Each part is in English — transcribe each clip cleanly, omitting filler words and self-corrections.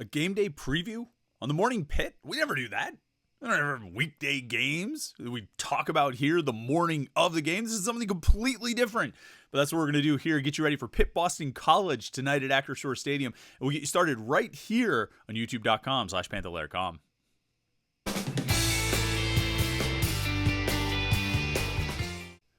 A game day preview on the Morning Pit? We never do that. We don't ever have weekday games that we talk about here the morning of the game. This is something completely different. But that's what we're going to do here. Get you ready for Pitt Boston College tonight at Acrisure Stadium. And we'll get you started right here on youtube.com/Panther-Lair.com.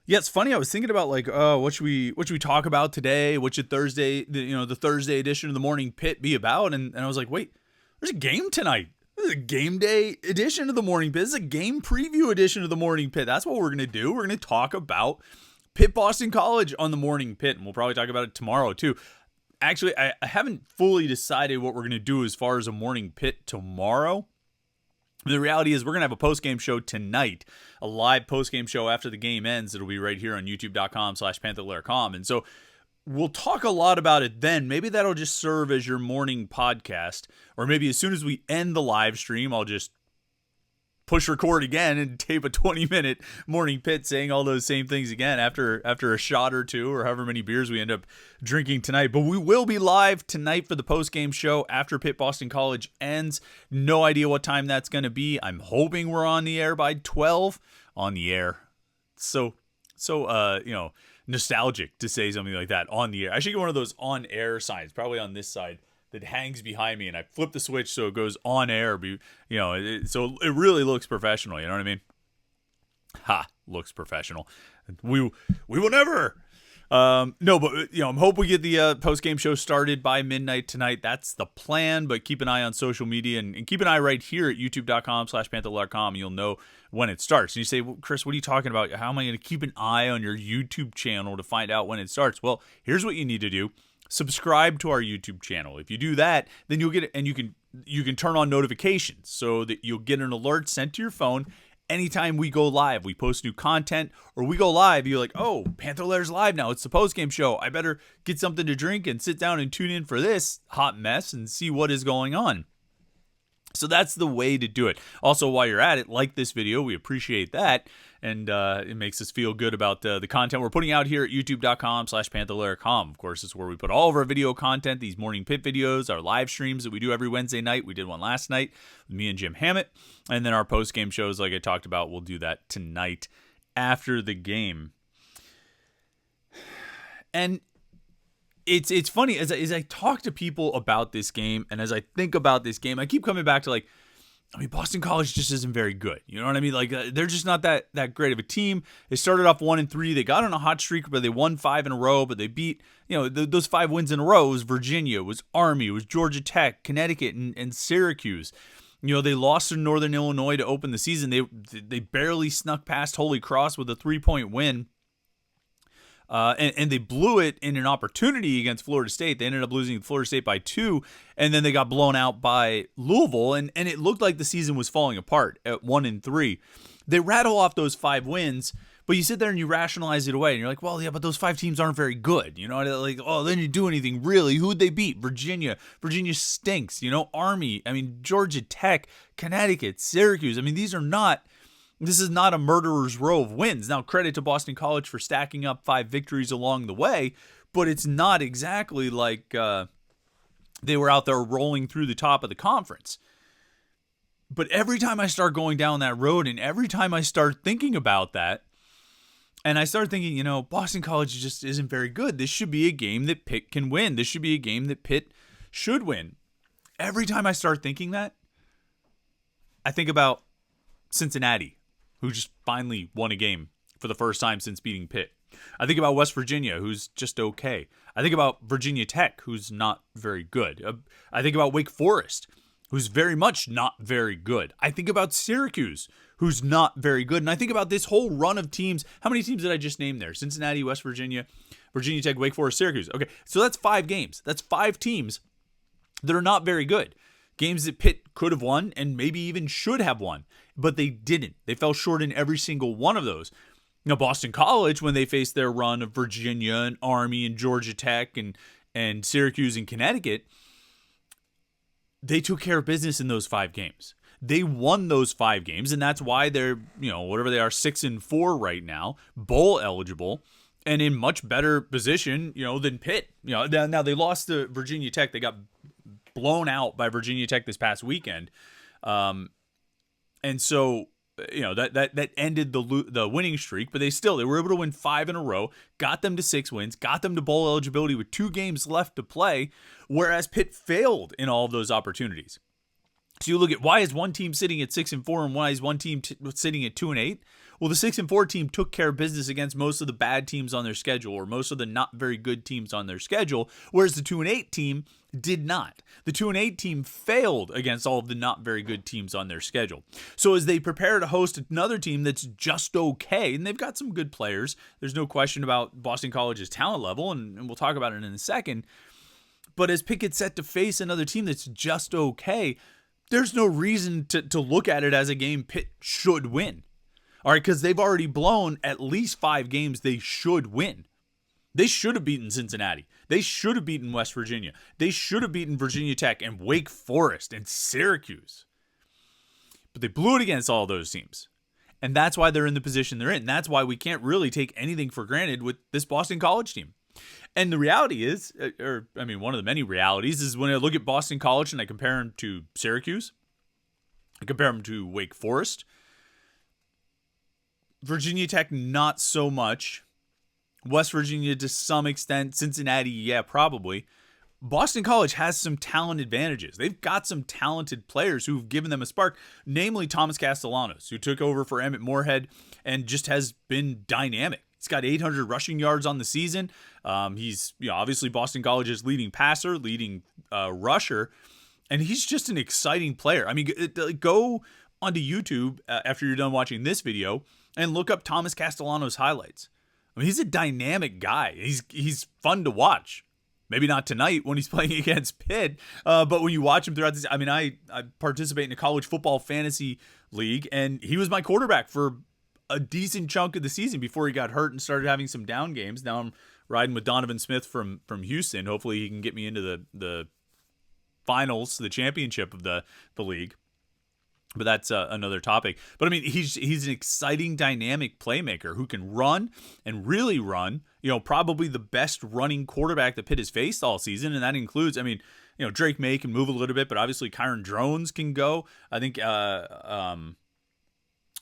Yeah, it's funny. I was thinking about what should we talk about today? What should Thursday, the Thursday edition of the Morning Pit be about? And I was like, wait, there's a game tonight. This is a game day edition of the Morning Pit. This is a game preview edition of the Morning Pit. That's what we're going to do. We're going to talk about Pitt Boston College on the Morning Pit, and we'll probably talk about it tomorrow too. Actually, I haven't fully decided what we're going to do as far as a Morning Pit tomorrow. The reality is we're going to have a post-game show tonight, a live post-game show after the game ends. It'll be right here on youtube.com/Panther-Lair.com. And so we'll talk a lot about it then. Maybe that'll just serve as your morning podcast. Or maybe as soon as we end the live stream, I'll just push record again and tape a 20-minute Morning Pit saying all those same things again after a shot or two or however many beers we end up drinking tonight. But we will be live tonight for the post-game show after Pitt Boston College ends. No idea what time that's going to be. I'm hoping we're on the air by 12. On the air. So nostalgic to say something like that, on the air. I should get one of those on-air signs, probably on this side, that hangs behind me, and I flip the switch so it goes on air. So it really looks professional. You know what I mean? Looks professional. We will never. I'm hoping we get the post game show started by midnight tonight. That's the plan. But keep an eye on social media and keep an eye right here at youtube.com/Panther-Lair.com. You'll know when it starts. And you say, well, Chris, what are you talking about? How am I going to keep an eye on your YouTube channel to find out when it starts? Well, here's what you need to do. Subscribe to our YouTube channel. If you do that, then you'll get it, and you can turn on notifications so that you'll get an alert sent to your phone anytime we go live. We post new content or we go live. You're like, oh, Panther-Lair's live now. It's the post-game show. I better get something to drink and sit down and tune in for this hot mess and see what is going on. So that's the way to do it. Also, while you're at it, like this video. We appreciate that. And it makes us feel good about the content we're putting out here at youtube.com/Panther-Lair.com. Of course, it's where we put all of our video content, these Morning Pit videos, our live streams that we do every Wednesday night. We did one last night with me and Jim Hammett. And then our post-game shows, like I talked about, we'll do that tonight after the game. And it's funny, as I talk to people about this game and as I think about this game, I keep coming back to Boston College just isn't very good. You know what I mean? They're just not that great of a team. They started off 1-3. They got on a hot streak, but they won 5 in a row. But they beat, those 5 wins in a row was Virginia, was Army, was Georgia Tech, Connecticut, and Syracuse. They lost to Northern Illinois to open the season. They barely snuck past Holy Cross with a 3-point win. And they blew it in an opportunity against Florida State. They ended up losing to Florida State by 2, and then they got blown out by Louisville, and it looked like the season was falling apart at 1-3. They rattle off those 5 wins, but you sit there and you rationalize it away, and you're like, well, yeah, but those 5 teams aren't very good. They didn't do anything really. Who'd they beat? Virginia. Virginia stinks. Army. Georgia Tech, Connecticut, Syracuse. This is not a murderer's row of wins. Now, credit to Boston College for stacking up 5 victories along the way, but it's not exactly like they were out there rolling through the top of the conference. But every time I start going down that road and every time I start thinking about that, and I start thinking, Boston College just isn't very good. This should be a game that Pitt can win. This should be a game that Pitt should win. Every time I start thinking that, I think about Cincinnati, who just finally won a game for the first time since beating Pitt. I think about West Virginia, who's just okay. I think about Virginia Tech, who's not very good. I think about Wake Forest, who's very much not very good. I think about Syracuse, who's not very good. And I think about this whole run of teams. How many teams did I just name there? Cincinnati, West Virginia, Virginia Tech, Wake Forest, Syracuse. Okay, so that's 5 games. That's 5 teams that are not very good. Games that Pitt could have won and maybe even should have won, but they didn't. They fell short in every single one of those. Boston College, when they faced their run of Virginia and Army and Georgia Tech and Syracuse and Connecticut, they took care of business in those 5 games. They won those 5 games, and that's why they're, whatever they are, 6-4 right now, bowl eligible, and in much better position, than Pitt. Now they lost to Virginia Tech. They got blown out by Virginia Tech this past weekend. And so, that ended the winning streak, but they were able to win 5 in a row, got them to 6 wins, got them to bowl eligibility with 2 games left to play, whereas Pitt failed in all of those opportunities. So you look at, why is one team sitting at 6-4 and why is one team sitting at 2-8? Well, the 6-4 team took care of business against most of the bad teams on their schedule, or most of the not very good teams on their schedule, whereas the 2-8 team did not. The 2-8 team failed against all of the not very good teams on their schedule. So as they prepare to host another team that's just okay, and they've got some good players, there's no question about Boston College's talent level, and we'll talk about it in a second. But as Pitt gets set to face another team that's just okay, there's no reason to look at it as a game Pitt should win. All right, because they've already blown at least 5 games they should win. They should have beaten Cincinnati. They should have beaten West Virginia. They should have beaten Virginia Tech and Wake Forest and Syracuse. But they blew it against all those teams. And that's why they're in the position they're in. That's why we can't really take anything for granted with this Boston College team. And the reality is, one of the many realities is when I look at Boston College and I compare them to Syracuse, I compare them to Wake Forest, Virginia Tech, not so much. West Virginia to some extent. Cincinnati, yeah, probably. Boston College has some talent advantages. They've got some talented players who've given them a spark, namely Thomas Castellanos, who took over for Emmett Moorhead and just has been dynamic. He's got 800 rushing yards on the season. He's obviously Boston College's leading passer, leading rusher, and he's just an exciting player. I mean, go onto YouTube after you're done watching this video and look up Thomas Castellanos highlights. I mean, he's a dynamic guy. He's fun to watch. Maybe not tonight when he's playing against Pitt, but when you watch him throughout this, I participate in a college football fantasy league, and he was my quarterback for a decent chunk of the season before he got hurt and started having some down games. Now I'm riding with Donovan Smith from Houston. Hopefully he can get me into the finals, the championship of the league. But that's another topic. But I mean, he's an exciting, dynamic playmaker who can run and really run. Probably the best running quarterback that Pitt has faced all season, and that includes, Drake May can move a little bit, but obviously Kyron Drones can go. I think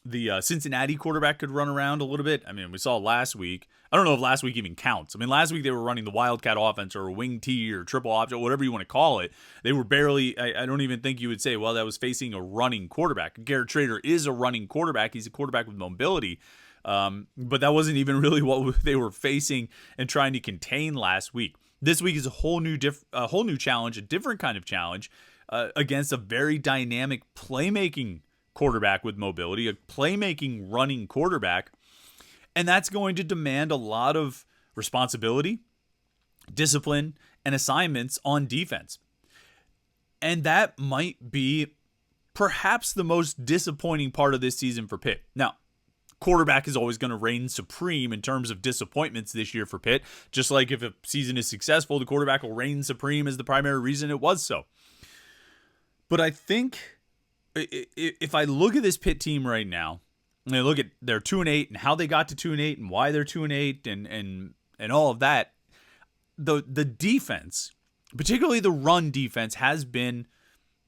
the Cincinnati quarterback could run around a little bit. I mean, we saw last week. I don't know if last week even counts. I mean, last week they were running the Wildcat offense or wing T or triple option, whatever you want to call it. They were barely, I don't even think you would say, well, that was facing a running quarterback. Garrett Trader is a running quarterback. He's a quarterback with mobility. But that wasn't even really what they were facing and trying to contain last week. This week is a whole new challenge, a different kind of challenge against a very dynamic playmaking quarterback with mobility, a playmaking running quarterback. And that's going to demand a lot of responsibility, discipline, and assignments on defense. And that might be perhaps the most disappointing part of this season for Pitt. Now, quarterback is always going to reign supreme in terms of disappointments this year for Pitt. Just like if a season is successful, the quarterback will reign supreme as the primary reason it was so. But I think if I look at this Pitt team right now, and I look at their 2-8 and how they got to 2-8 and why they're 2-8 and all of that, the defense, particularly the run defense, has been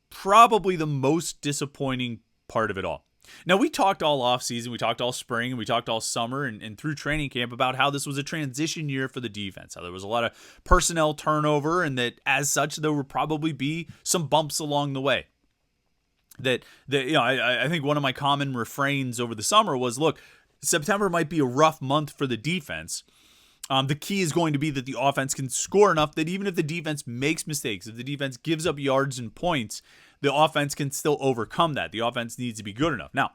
probably the most disappointing part of it all. Now, we talked all offseason, we talked all spring, and we talked all summer and through training camp about how this was a transition year for the defense, how there was a lot of personnel turnover, and that as such, there would probably be some bumps along the way. I think one of my common refrains over the summer was, look, September might be a rough month for the defense. The key is going to be that the offense can score enough that even if the defense makes mistakes, if the defense gives up yards and points, the offense can still overcome that. The offense needs to be good enough. Now,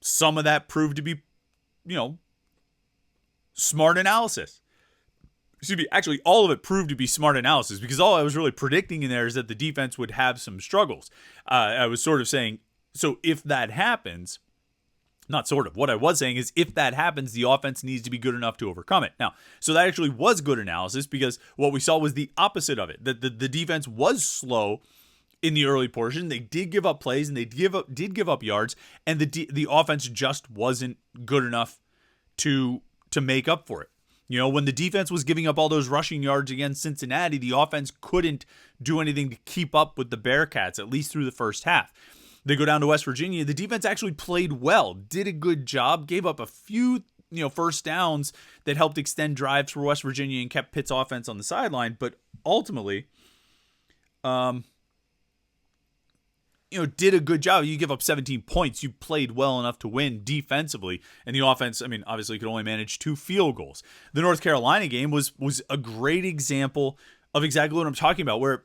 some of that proved to be, smart analysis. Actually, all of it proved to be smart analysis, because all I was really predicting in there is that the defense would have some struggles. I was sort of saying, so if that happens, not sort of, what I was saying is if that happens, the offense needs to be good enough to overcome it. Now, so that actually was good analysis, because what we saw was the opposite of it, that the defense was slow in the early portion. They did give up plays and they did give up yards, and the offense just wasn't good enough to make up for it. You know, when the defense was giving up all those rushing yards against Cincinnati, the offense couldn't do anything to keep up with the Bearcats, at least through the first half. They go down to West Virginia. The defense actually played well, did a good job, gave up a few first downs that helped extend drives for West Virginia and kept Pitt's offense on the sideline. But ultimately, did a good job. You give up 17 points. You played well enough to win defensively. And the offense, obviously could only manage 2 field goals. The North Carolina game was a great example of exactly what I'm talking about, where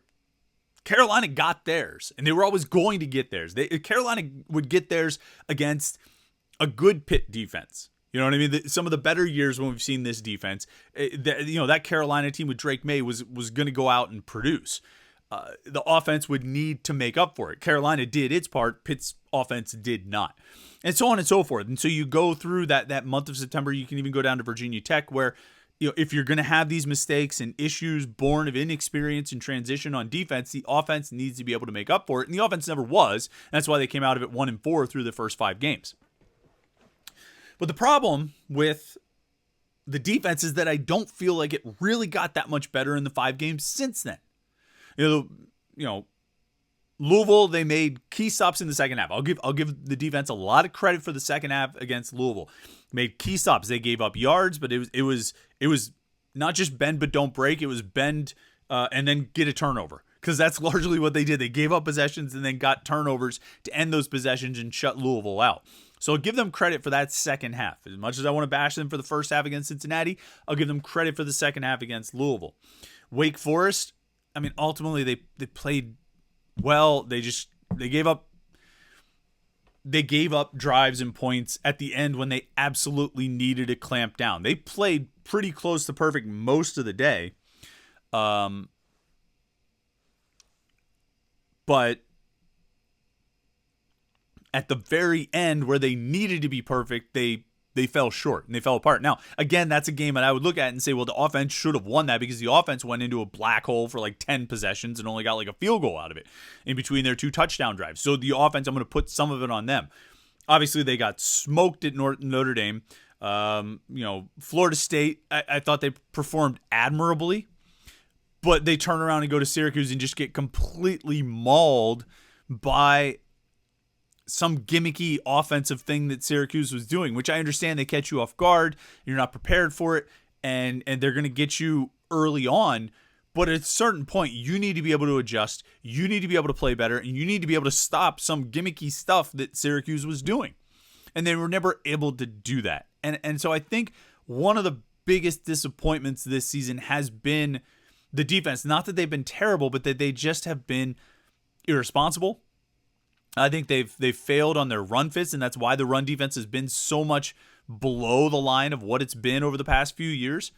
Carolina got theirs, and they were always going to get theirs. Carolina would get theirs against a good Pitt defense. You know what I mean? Some of the better years when we've seen this defense, that Carolina team with Drake May was going to go out and produce. The offense would need to make up for it. Carolina did its part. Pitt's offense did not. And so on and so forth. And so you go through that month of September. You can even go down to Virginia Tech, where if you're going to have these mistakes and issues born of inexperience and transition on defense, the offense needs to be able to make up for it. And the offense never was. That's why they came out of it 1-4 through the first 5 games. But the problem with the defense is that I don't feel like it really got that much better in the 5 games since then. Louisville, they made key stops in the second half. I'll give the defense a lot of credit for the second half against Louisville. Made key stops. They gave up yards, but it was not just bend but don't break. It was bend and then get a turnover, because that's largely what they did. They gave up possessions and then got turnovers to end those possessions and shut Louisville out. So I'll give them credit for that second half. As much as I want to bash them for the first half against Cincinnati, I'll give them credit for the second half against Louisville. Wake Forest, ultimately they played well. They gave up drives and points at the end when they absolutely needed to clamp down. They played pretty close to perfect most of the day. But at the very end, where they needed to be perfect, they fell short and they fell apart. Now, again, that's a game that I would look at and say, well, the offense should have won that, because the offense went into a black hole for like 10 possessions and only got like a field goal out of it in between their 2 touchdown drives. So the offense, I'm going to put some of it on them. Obviously, they got smoked at Notre Dame. Florida State, I thought they performed admirably, but they turn around and go to Syracuse and just get completely mauled by some gimmicky offensive thing that Syracuse was doing, which I understand they catch you off guard. You're not prepared for it, and they're going to get you early on. But at a certain point, you need to be able to adjust. You need to be able to play better, and you need to be able to stop some gimmicky stuff that Syracuse was doing. And they were never able to do that. And so I think one of the biggest disappointments this season has been the defense. Not that they've been terrible, but that they just have been irresponsible. I think they've failed on their run fits, and that's why the run defense has been so much below the line of what it's been over the past few years.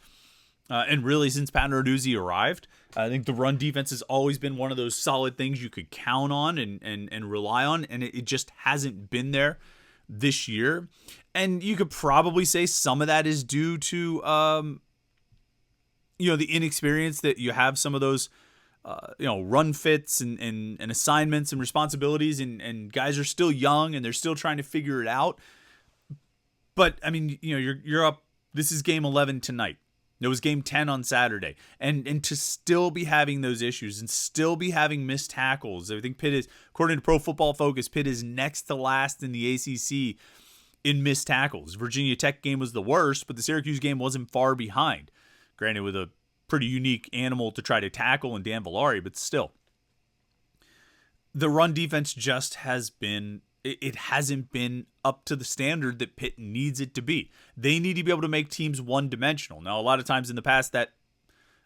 And really since Pat Narduzzi arrived. I think the run defense has always been one of those solid things you could count on and rely on, and it just hasn't been there this year. And you could probably say some of that is due to the inexperience that you have, some of those run fits and assignments and responsibilities, and guys are still young and they're still trying to figure it out. But you're up. This is game 11 tonight. It was game 10 on Saturday, and to still be having those issues and still be having missed tackles. I think Pitt is, according to Pro Football Focus, Pitt is next to last in the ACC in missed tackles. Virginia Tech game was the worst, but the Syracuse game wasn't far behind. Granted, with a pretty unique animal to try to tackle in Dan Villari, but still. The run defense just hasn't been up to the standard that Pitt needs it to be. They need to be able to make teams one-dimensional. Now, a lot of times in the past that, I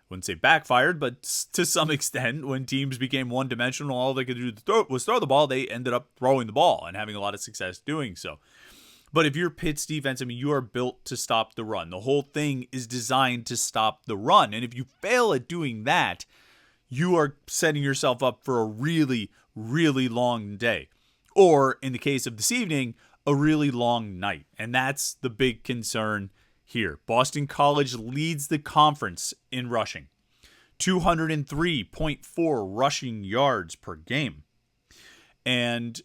wouldn't say backfired, but to some extent, when teams became one-dimensional, all they could do was throw the ball, they ended up throwing the ball and having a lot of success doing so. But if you're Pitt's defense, you are built to stop the run. The whole thing is designed to stop the run. And if you fail at doing that, you are setting yourself up for a really, really long day. Or, in the case of this evening, a really long night. And that's the big concern here. Boston College leads the conference in rushing. 203.4 rushing yards per game. And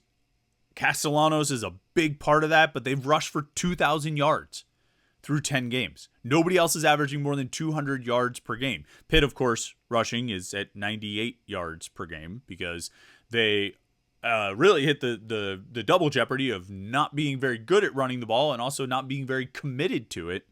Castellanos is a big part of that, but they've rushed for 2,000 yards. through 10 games. Nobody else is averaging more than 200 yards per game. Pitt, of course, rushing is at 98 yards per game because they really hit the double jeopardy of not being very good at running the ball and also not being very committed to it.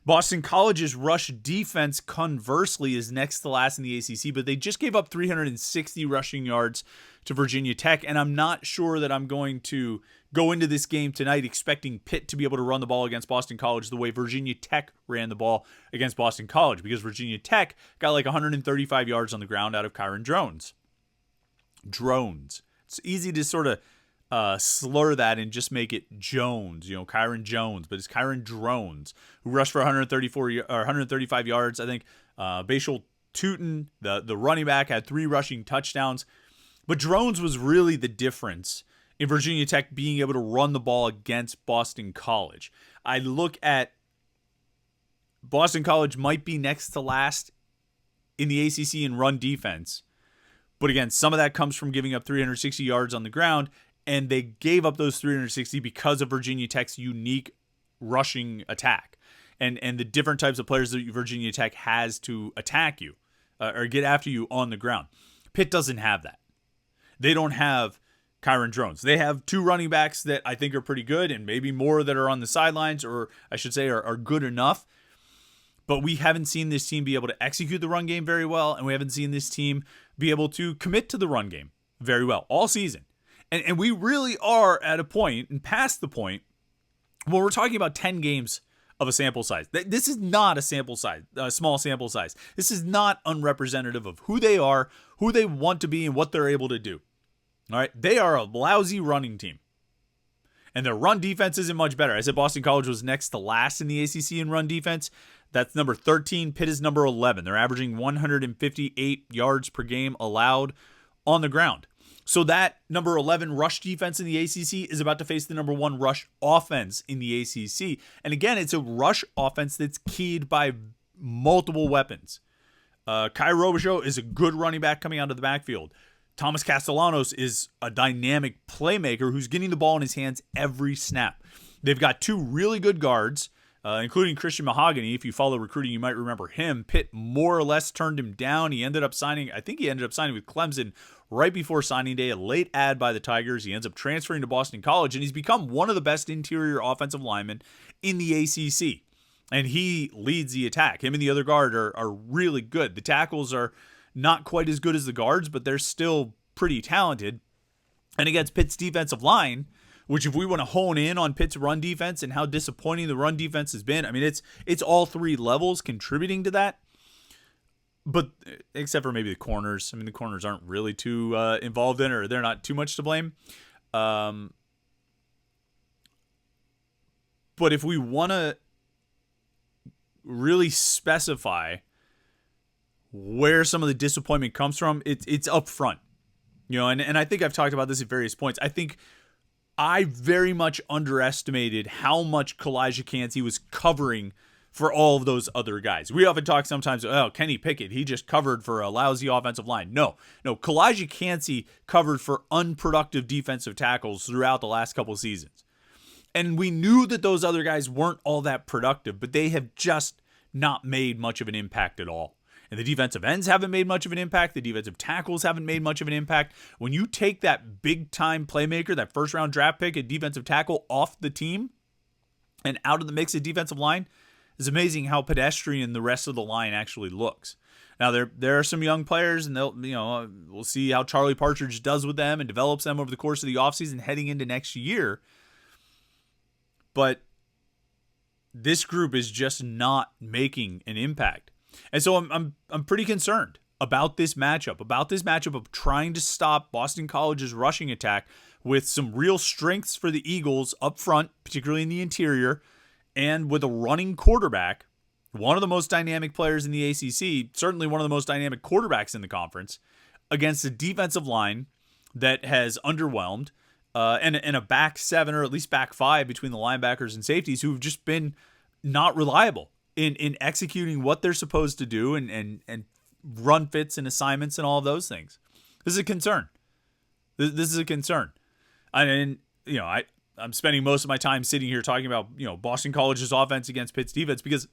Boston College's rush defense, conversely, is next to last in the ACC, but they just gave up 360 rushing yards to Virginia Tech, and I'm not sure that I'm going to go into this game tonight expecting Pitt to be able to run the ball against Boston College the way Virginia Tech ran the ball against Boston College, because Virginia Tech got like 135 yards on the ground out of Kyron Drones. It's easy to sort of slur that and just make it Jones, Kyron Jones, but it's Kyron Drones, who rushed for 135 yards. I think Bashal Tutin, the running back, had 3 rushing touchdowns, but Drones was really the difference in Virginia Tech being able to run the ball against Boston College. I look at Boston College might be next to last in the ACC in run defense, but again, some of that comes from giving up 360 yards on the ground. And they gave up those 360 because of Virginia Tech's unique rushing attack and the different types of players that Virginia Tech has to attack you or get after you on the ground. Pitt doesn't have that. They don't have Kyron Drones. They have 2 running backs that I think are pretty good and maybe more that are on the sidelines, or I should say are good enough. But we haven't seen this team be able to execute the run game very well, and we haven't seen this team be able to commit to the run game very well all season. And we really are at a point and past the point when we're talking about 10 games of a sample size. This is not a sample size, a small sample size. This is not unrepresentative of who they are, who they want to be, and what they're able to do. All right, they are a lousy running team. And their run defense isn't much better. I said Boston College was next to last in the ACC in run defense. That's number 13. Pitt is number 11. They're averaging 158 yards per game allowed on the ground. So that number 11 rush defense in the ACC is about to face the number 1 rush offense in the ACC. And again, it's a rush offense that's keyed by multiple weapons. Kai Robichaux is a good running back coming out of the backfield. Thomas Castellanos is a dynamic playmaker who's getting the ball in his hands every snap. They've got 2 really good guards, including Christian Mahogany. If you follow recruiting, you might remember him. Pitt more or less turned him down. He ended up signing with Clemson right before signing day, a late ad by the Tigers. He ends up transferring to Boston College, and he's become one of the best interior offensive linemen in the ACC. And he leads the attack. Him and the other guard are really good. The tackles are not quite as good as the guards, but they're still pretty talented. And against Pitt's defensive line, which if we want to hone in on Pitt's run defense and how disappointing the run defense has been, I mean, it's all 3 levels contributing to that. But except for maybe the corners. I mean, the corners aren't really too involved in it, or they're not too much to blame. But if we want to really specify where some of the disappointment comes from, it's up front. And I think I've talked about this at various points. I think I very much underestimated how much Kalijah Kancey was covering for all of those other guys. We often talk sometimes, Kenny Pickett, he just covered for a lousy offensive line. No, Kalijah Kancey covered for unproductive defensive tackles throughout the last couple seasons. And we knew that those other guys weren't all that productive, but they have just not made much of an impact at all. And the defensive ends haven't made much of an impact. The defensive tackles haven't made much of an impact. When you take that big-time playmaker, that first-round draft pick at defensive tackle off the team and out of the mix of defensive line, it's amazing how pedestrian the rest of the line actually looks. Now, there are some young players, and we'll see how Charlie Partridge does with them and develops them over the course of the offseason heading into next year. But this group is just not making an impact. And so I'm pretty concerned about this matchup of trying to stop Boston College's rushing attack with some real strengths for the Eagles up front, particularly in the interior, and with a running quarterback, one of the most dynamic players in the ACC, certainly one of the most dynamic quarterbacks in the conference, against a defensive line that has underwhelmed, and a back 7 or at least back 5 between the linebackers and safeties who've just been not reliable in executing what they're supposed to do and run fits and assignments and all of those things. This is a concern. This is a concern. I'm spending most of my time sitting here talking about, Boston College's offense against Pitt's defense because I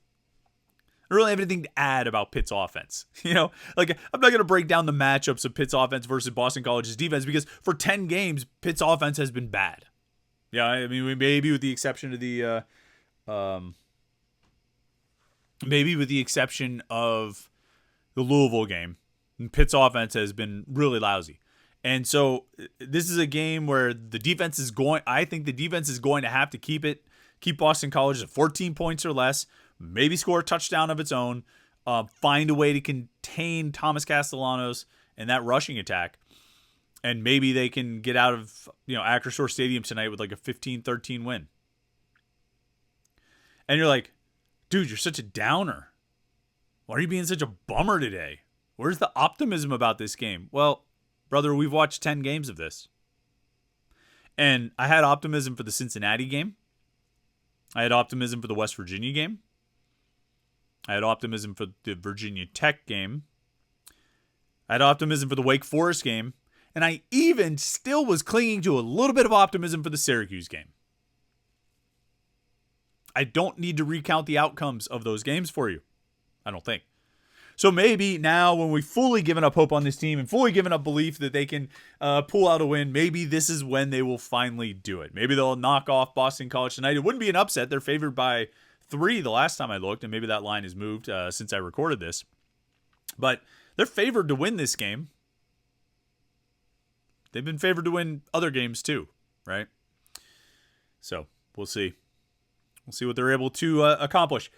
don't really have anything to add about Pitt's offense. I'm not going to break down the matchups of Pitt's offense versus Boston College's defense because for 10 games, Pitt's offense has been bad. Yeah, I mean, maybe with the exception of the Louisville game, Pitt's offense has been really lousy. And so this is a game where I think the defense is going to have to keep Boston College at 14 points or less, maybe score a touchdown of its own, find a way to contain Thomas Castellanos and that rushing attack. And maybe they can get out of, Acrisure Stadium tonight with like a 15-13 win. And you're like, dude, you're such a downer. Why are you being such a bummer today? Where's the optimism about this game? Well, brother, we've watched 10 games of this. And I had optimism for the Cincinnati game. I had optimism for the West Virginia game. I had optimism for the Virginia Tech game. I had optimism for the Wake Forest game. And I even still was clinging to a little bit of optimism for the Syracuse game. I don't need to recount the outcomes of those games for you. I don't think. So maybe now when we've fully given up hope on this team and fully given up belief that they can pull out a win, maybe this is when they will finally do it. Maybe they'll knock off Boston College tonight. It wouldn't be an upset. They're favored by 3 the last time I looked, and maybe that line has moved since I recorded this. But they're favored to win this game. They've been favored to win other games too, right? So we'll see. We'll see what they're able to accomplish.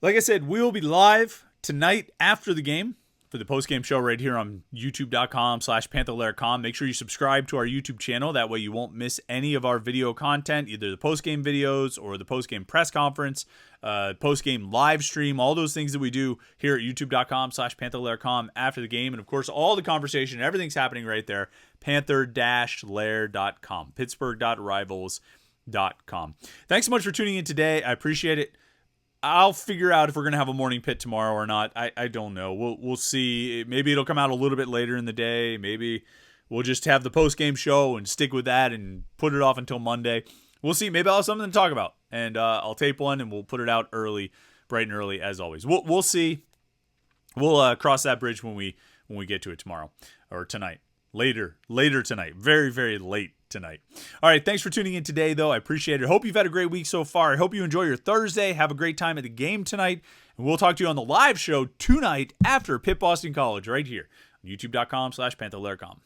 Like I said, we will be live tonight after the game for the post-game show right here on youtube.com/Panther-Lair.com. Make sure you subscribe to our YouTube channel. That way you won't miss any of our video content, either the post-game videos or the post-game press conference, post-game live stream, all those things that we do here at youtube.com/Panther-Lair.com after the game. And, of course, all the conversation, everything's happening right there, Panther-Lair.com, Pittsburgh.rivals.com. Thanks so much for tuning in today. I appreciate it. I'll figure out if we're going to have a Morning Pitt tomorrow or not. I don't know. We'll see. Maybe it'll come out a little bit later in the day. Maybe we'll just have the post-game show and stick with that and put it off until Monday. We'll see. Maybe I'll have something to talk about. And I'll tape one and we'll put it out early, bright and early as always. We'll see. We'll cross that bridge when we get to it tomorrow or tonight. Later tonight. Very, very late tonight. All right, thanks for tuning in today, though. I appreciate it. Hope you've had a great week so far. I hope you enjoy your Thursday. Have a great time at the game tonight. And we'll talk to you on the live show tonight after Pitt Boston College right here on youtube.com/Panther-Lair.com.